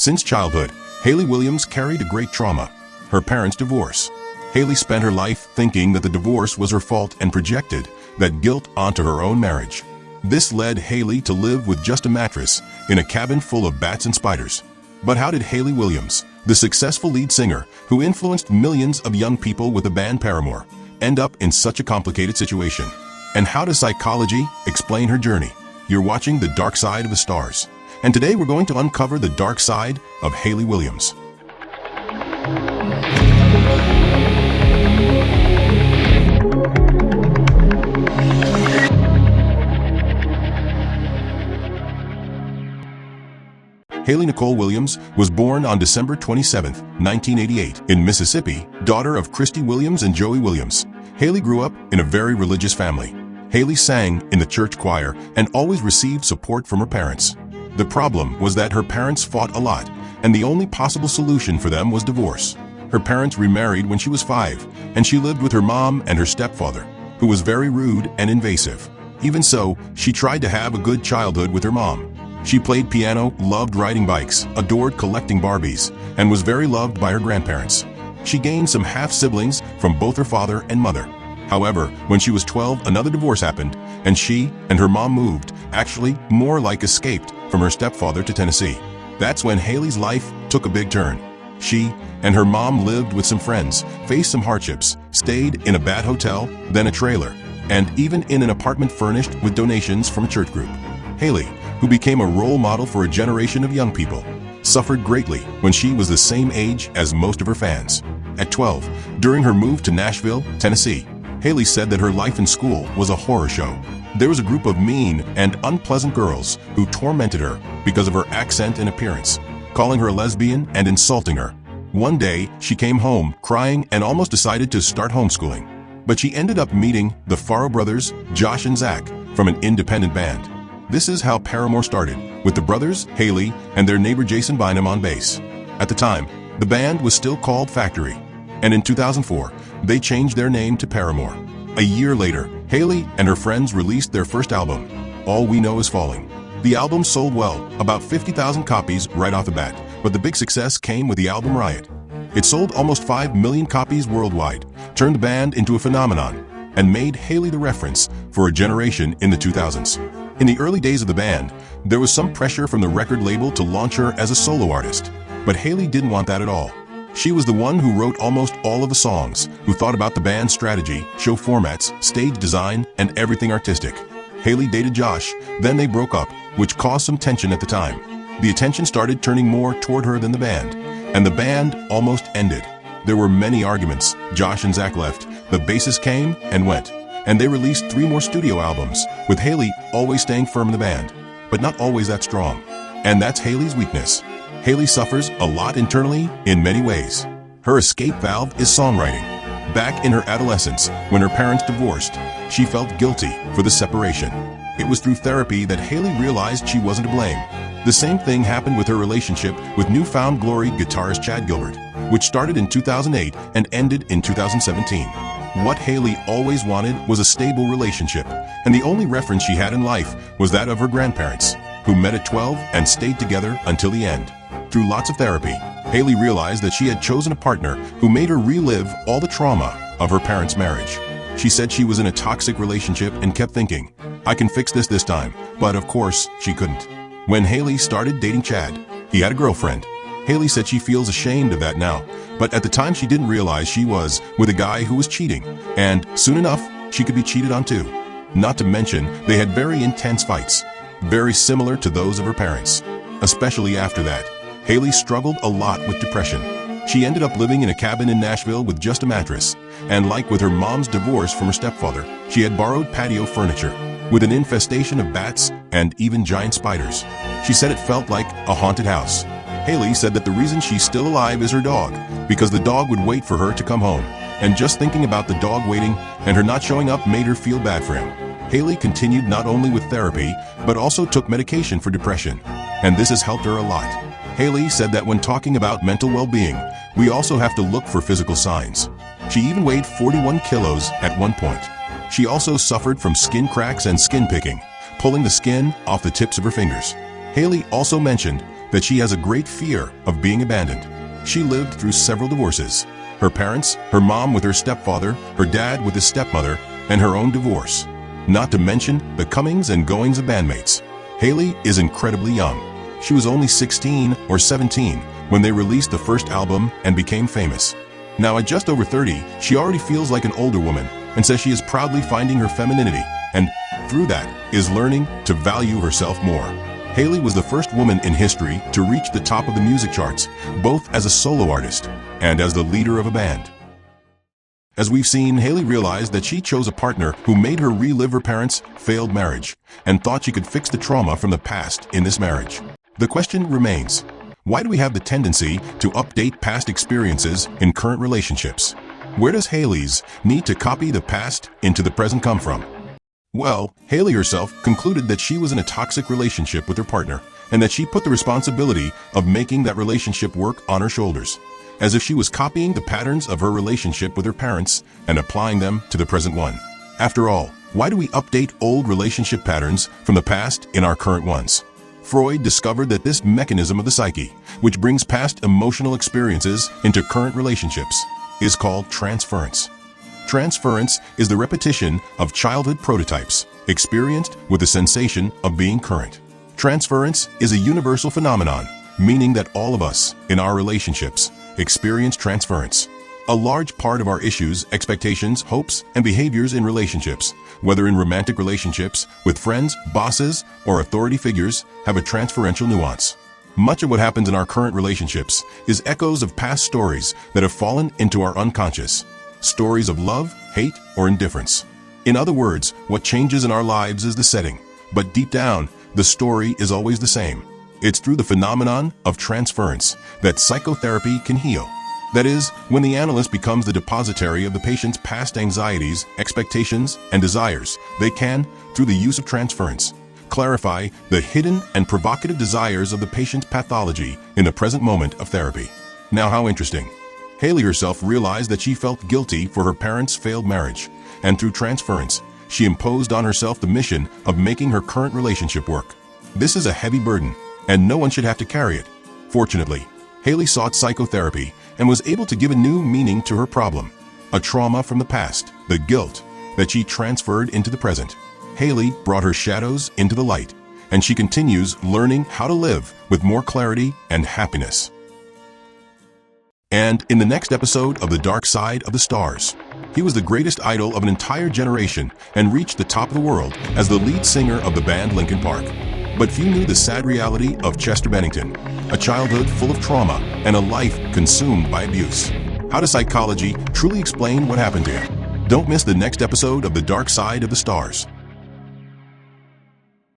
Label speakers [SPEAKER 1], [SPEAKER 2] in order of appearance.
[SPEAKER 1] Since childhood, Hayley Williams carried a great trauma: her parents' divorce. Hayley spent her life thinking that the divorce was her fault and projected that guilt onto her own marriage. This led Hayley to live with just a mattress in a cabin full of bats and spiders. But how did Hayley Williams, the successful lead singer who influenced millions of young people with the band Paramore, end up in such a complicated situation? And how does psychology explain her journey? You're watching The Dark Side of the Stars, and today we're going to uncover the dark side of Hayley Williams. Hayley Nicole Williams was born on December 27, 1988, in Mississippi, daughter of Christy Williams and Joey Williams. Hayley grew up in a very religious family. Hayley sang in the church choir and always received support from her parents. The problem was that her parents fought a lot, and the only possible solution for them was divorce. Her parents remarried when she was 5, and she lived with her mom and her stepfather, who was very rude and invasive. Even so, she tried to have a good childhood with her mom. She played piano, loved riding bikes, adored collecting Barbies, and was very loved by her grandparents. She gained some half-siblings from both her father and mother. However, when she was 12, another divorce happened, and she and her mom moved, actually more like escaped, from her stepfather to Tennessee. That's when Hayley's life took a big turn. She and her mom lived with some friends, faced some hardships, stayed in a bad hotel, then a trailer, and even in an apartment furnished with donations from a church group. Hayley, who became a role model for a generation of young people, suffered greatly when she was the same age as most of her fans. At 12, during her move to Nashville, Tennessee, Hayley said that her life in school was a horror show. There was a group of mean and unpleasant girls who tormented her because of her accent and appearance, calling her a lesbian and insulting her. One day, she came home crying and almost decided to start homeschooling. But she ended up meeting the Farrow brothers, Josh and Zach, from an independent band. This is how Paramore started, with the brothers, Hayley, and their neighbor Jason Bynum on bass. At the time, the band was still called Factory, and in 2004, they changed their name to Paramore. A year later, Hayley and her friends released their first album, All We Know Is Falling. The album sold well, about 50,000 copies right off the bat, but the big success came with the album Riot. It sold almost 5 million copies worldwide, turned the band into a phenomenon, and made Hayley the reference for a generation in the 2000s. In the early days of the band, there was some pressure from the record label to launch her as a solo artist, but Hayley didn't want that at all. She was the one who wrote almost all of the songs, who thought about the band's strategy, show formats, stage design, and everything artistic. Hayley dated Josh, then they broke up, which caused some tension at the time. The attention started turning more toward her than the band, and the band almost ended. There were many arguments. Josh and Zach left, the bassist came and went, and they released 3 more studio albums, with Hayley always staying firm in the band, but not always that strong. And that's Hayley's weakness. Hayley suffers a lot internally in many ways. Her escape valve is songwriting. Back in her adolescence, when her parents divorced, she felt guilty for the separation. It was through therapy that Hayley realized she wasn't to blame. The same thing happened with her relationship with New Found Glory guitarist Chad Gilbert, which started in 2008 and ended in 2017. What Hayley always wanted was a stable relationship, and the only reference she had in life was that of her grandparents, who met at 12 and stayed together until the end. Through lots of therapy, Hayley realized that she had chosen a partner who made her relive all the trauma of her parents' marriage. She said she was in a toxic relationship and kept thinking, I can fix this time, but of course, she couldn't. When Hayley started dating Chad, he had a girlfriend. Hayley said she feels ashamed of that now, but at the time she didn't realize she was with a guy who was cheating, and soon enough, she could be cheated on too. Not to mention, they had very intense fights, very similar to those of her parents. Especially after that, Hayley struggled a lot with depression. She ended up living in a cabin in Nashville with just a mattress, and like with her mom's divorce from her stepfather, she had borrowed patio furniture, with an infestation of bats and even giant spiders. She said it felt like a haunted house. Hayley said that the reason she's still alive is her dog, because the dog would wait for her to come home, and just thinking about the dog waiting and her not showing up made her feel bad for him. Hayley continued not only with therapy, but also took medication for depression, and this has helped her a lot. Hayley said that when talking about mental well-being, we also have to look for physical signs. She even weighed 41 kilos at one point. She also suffered from skin cracks and skin picking, pulling the skin off the tips of her fingers. Hayley also mentioned that she has a great fear of being abandoned. She lived through several divorces. Her parents, her mom with her stepfather, her dad with his stepmother, and her own divorce. Not to mention the comings and goings of bandmates. Hayley is incredibly young. She was only 16 or 17 when they released the first album and became famous. Now at just over 30, she already feels like an older woman and says she is proudly finding her femininity and, through that, is learning to value herself more. Hayley was the first woman in history to reach the top of the music charts, both as a solo artist and as the leader of a band. As we've seen, Hayley realized that she chose a partner who made her relive her parents' failed marriage and thought she could fix the trauma from the past in this marriage. The question remains, why do we have the tendency to update past experiences in current relationships? Where does Hayley's need to copy the past into the present come from? Well, Hayley herself concluded that she was in a toxic relationship with her partner and that she put the responsibility of making that relationship work on her shoulders, as if she was copying the patterns of her relationship with her parents and applying them to the present one. After all, why do we update old relationship patterns from the past in our current ones? Freud discovered that this mechanism of the psyche, which brings past emotional experiences into current relationships, is called transference. Transference is the repetition of childhood prototypes experienced with the sensation of being current. Transference is a universal phenomenon, meaning that all of us, in our relationships, experience transference. A large part of our issues, expectations, hopes, and behaviors in relationships, whether in romantic relationships, with friends, bosses, or authority figures, have a transferential nuance. Much of what happens in our current relationships is echoes of past stories that have fallen into our unconscious. Stories of love, hate, or indifference. In other words, what changes in our lives is the setting, but deep down, the story is always the same. It's through the phenomenon of transference that psychotherapy can heal. That is, when the analyst becomes the depositary of the patient's past anxieties, expectations, and desires, they can, through the use of transference, clarify the hidden and provocative desires of the patient's pathology in the present moment of therapy. Now, how interesting. Hayley herself realized that she felt guilty for her parents' failed marriage, and through transference, she imposed on herself the mission of making her current relationship work. This is a heavy burden, and no one should have to carry it. Fortunately, Hayley sought psychotherapy and was able to give a new meaning to her problem, a trauma from the past, the guilt that she transferred into the present. Hayley brought her shadows into the light, and she continues learning how to live with more clarity and happiness. And in the next episode of The Dark Side of the Stars, he was the greatest idol of an entire generation and reached the top of the world as the lead singer of the band Linkin Park. But few knew the sad reality of Chester Bennington, a childhood full of trauma and a life consumed by abuse. How does psychology truly explain what happened to him? Don't miss the next episode of The Dark Side of the Stars.